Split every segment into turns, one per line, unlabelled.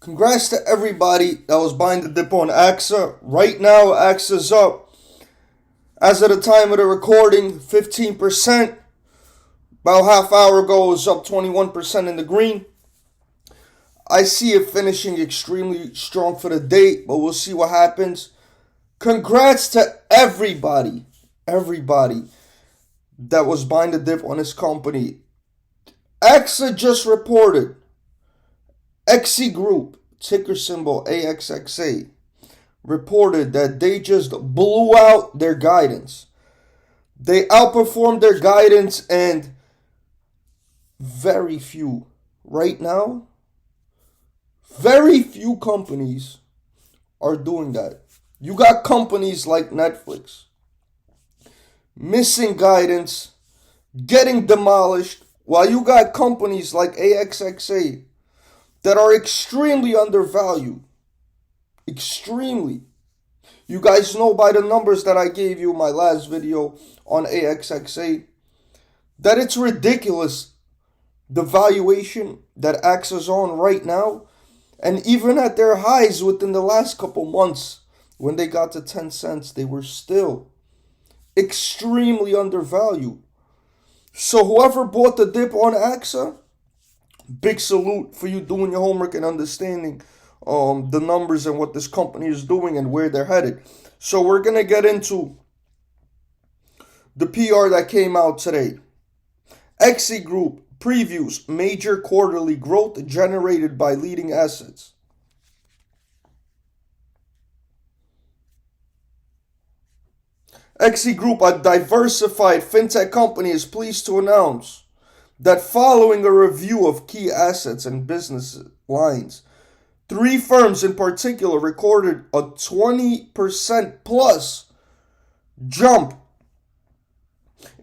Congrats to everybody that was buying the dip on AXXA. Right now, AXXA's up. As of the time of the recording, 15%. About half hour ago, it was up 21% in the green. I see it finishing extremely strong for the day, but we'll see what happens. Congrats to everybody that was buying the dip on this company. AXXA just reported. AXXA Group, ticker symbol AXXA, reported that they just blew out their guidance. They outperformed their guidance, and very few companies are doing that. You got companies like Netflix missing guidance, getting demolished, while you got companies like AXXA that are extremely undervalued. Extremely. You guys know by the numbers that I gave you in my last video on AXXA that it's ridiculous the valuation that AXXA's on right now. And even at their highs within the last couple months, when they got to 10 cents, they were still extremely undervalued. So whoever bought the dip on AXXA, big salute for you doing your homework and understanding the numbers and what this company is doing and where they're headed. So we're going to get into the PR that came out today. AXXA Group previews major quarterly growth generated by leading assets. AXXA Group, a diversified fintech company, is pleased to announce that following a review of key assets and business lines, 3 firms in particular recorded a 20% plus jump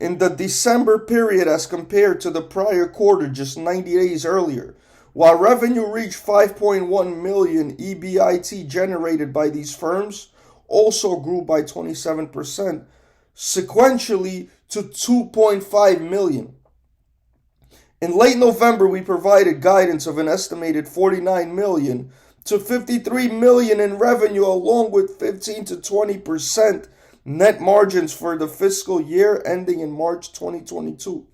in the December period as compared to the prior quarter just 90 days earlier. While revenue reached 5.1 million, EBIT generated by these firms also grew by 27% sequentially to 2.5 million. In late November, we provided guidance of an estimated 49 million to 53 million in revenue, along with 15 to 20% net margins for the fiscal year ending in March 2022.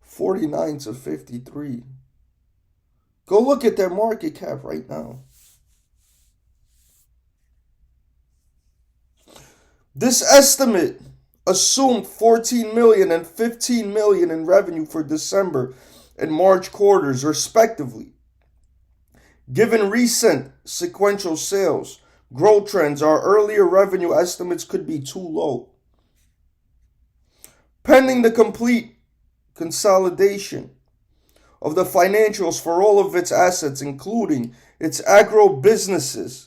49 to 53. Go look at their market cap right now. This estimate assumed 14 million and 15 million in revenue for December and March quarters, respectively. Given recent sequential sales growth trends, our earlier revenue estimates could be too low. Pending the complete consolidation of the financials for all of its assets, including its agro businesses,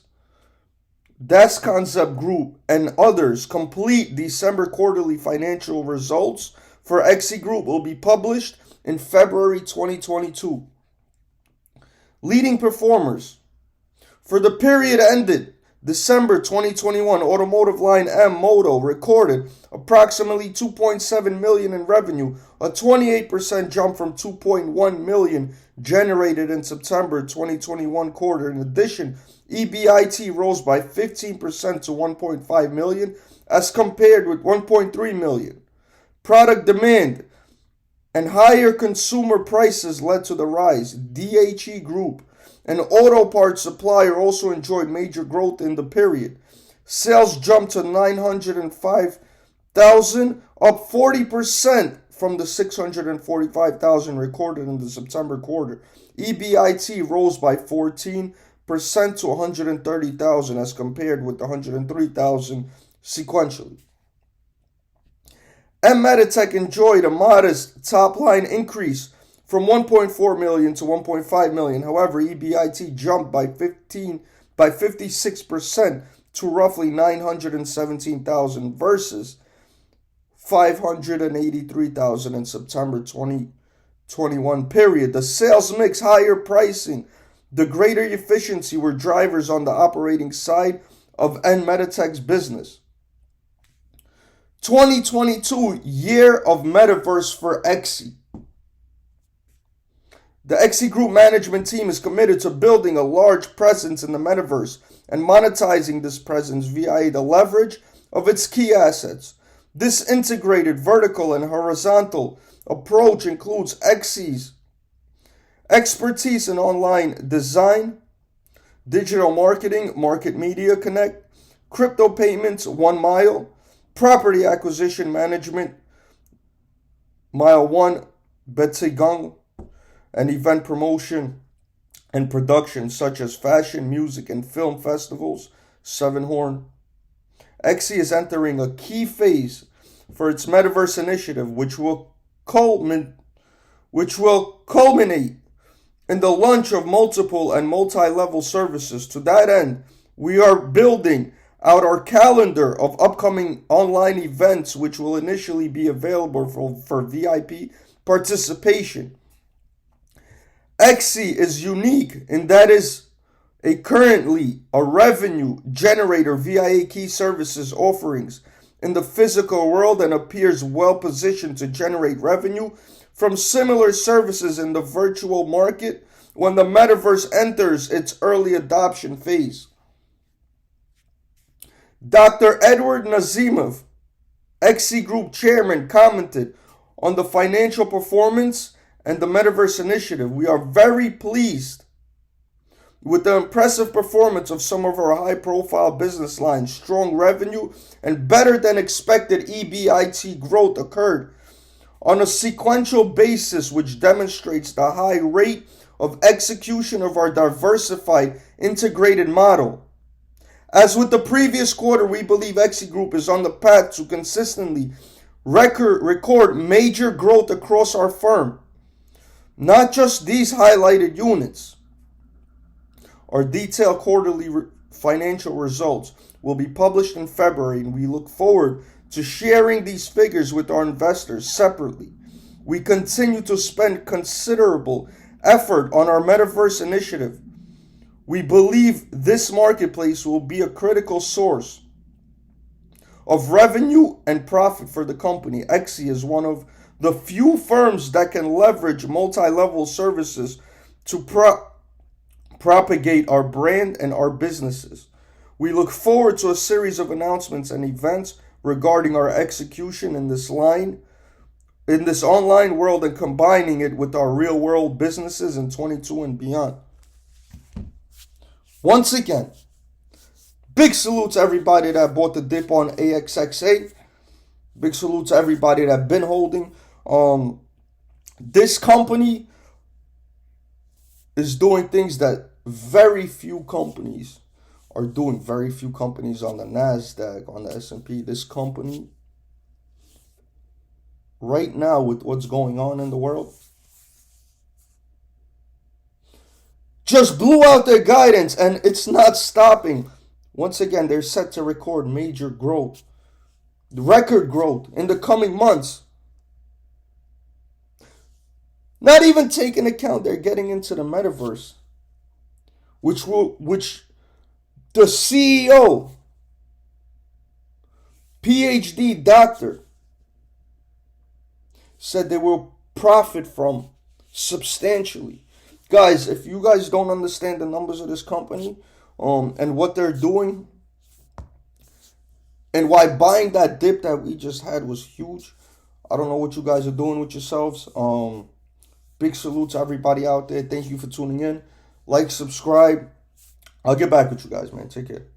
Das Concept Group, and others, complete December quarterly financial results for AXXA Group will be published in February 2022. Leading performers. For the period ended December 2021, automotive line M Moto recorded approximately 2.7 million in revenue, a 28% jump from 2.1 million generated in September 2021 quarter. In addition, EBIT rose by 15% to 1.5 million as compared with 1.3 million. Product demand and higher consumer prices led to the rise. DHE Group, an auto parts supplier, also enjoyed major growth in the period. Sales jumped to 905,000, up 40% from the 645,000 recorded in the September quarter. EBIT rose by 14% to 130,000 as compared with 103,000 sequentially. METAVERSE enjoyed a modest top-line increase from 1.4 million to 1.5 million. However, EBIT jumped by 56% to roughly 917,000 versus 583,000 in September 2021 period. The sales mix, higher pricing, the greater efficiency were drivers on the operating side of METAVERSE's business. 2022 year of Metaverse for AXXA. The AXXA Group management team is committed to building a large presence in the metaverse and monetizing this presence via the leverage of its key assets. This integrated vertical and horizontal approach includes AXXA's expertise in online design, digital marketing, market media connect, crypto payments, 1 Mile, property acquisition management, Mile 1, Betsegang, and event promotion and production such as fashion, music, and film festivals, Seven Horn. AXXA is entering a key phase for its Metaverse initiative, which will culminate in the launch of multiple and multi-level services. To that end, we are building out our calendar of upcoming online events, which will initially be available for VIP participation. AXXA is unique in that is currently a revenue generator via key services offerings in the physical world and appears well positioned to generate revenue from similar services in the virtual market when the metaverse enters its early adoption phase. Dr. Edward Nazimov, AXXA Group chairman, commented on the financial performance and the Metaverse initiative. We are very pleased with the impressive performance of some of our high-profile business lines. Strong revenue and better than expected EBIT growth occurred on a sequential basis, which demonstrates the high rate of execution of our diversified integrated model. As with the previous quarter, we believe AXXA Group is on the path to consistently record major growth across our firm. Not just these highlighted units. Our detailed quarterly financial results will be published in February, and we look forward to sharing these figures with our investors separately. We continue to spend considerable effort on our Metaverse initiative. We believe this marketplace will be a critical source of revenue and profit for the company. AXXA is one of the few firms that can leverage multi-level services to propagate our brand and our businesses. We look forward to a series of announcements and events regarding our execution in this online world and combining it with our real world businesses in 22 and beyond. Once again, big salute to everybody that bought the dip on AXXA. Big salute to everybody that been holding. This company is doing things that very few companies are doing. Very few companies on the NASDAQ, on the S&P. This company, right now with what's going on in the world, just blew out their guidance, and it's not stopping. Once again, they're set to record major growth, record growth in the coming months. Not even taking account they're getting into the metaverse, which the CEO, PhD doctor, said they will profit from substantially. Guys, if you guys don't understand the numbers of this company and what they're doing and why buying that dip that we just had was huge, I don't know what you guys are doing with yourselves. Big salute to everybody out there. Thank you for tuning in. Like, subscribe. I'll get back with you guys, man. Take care.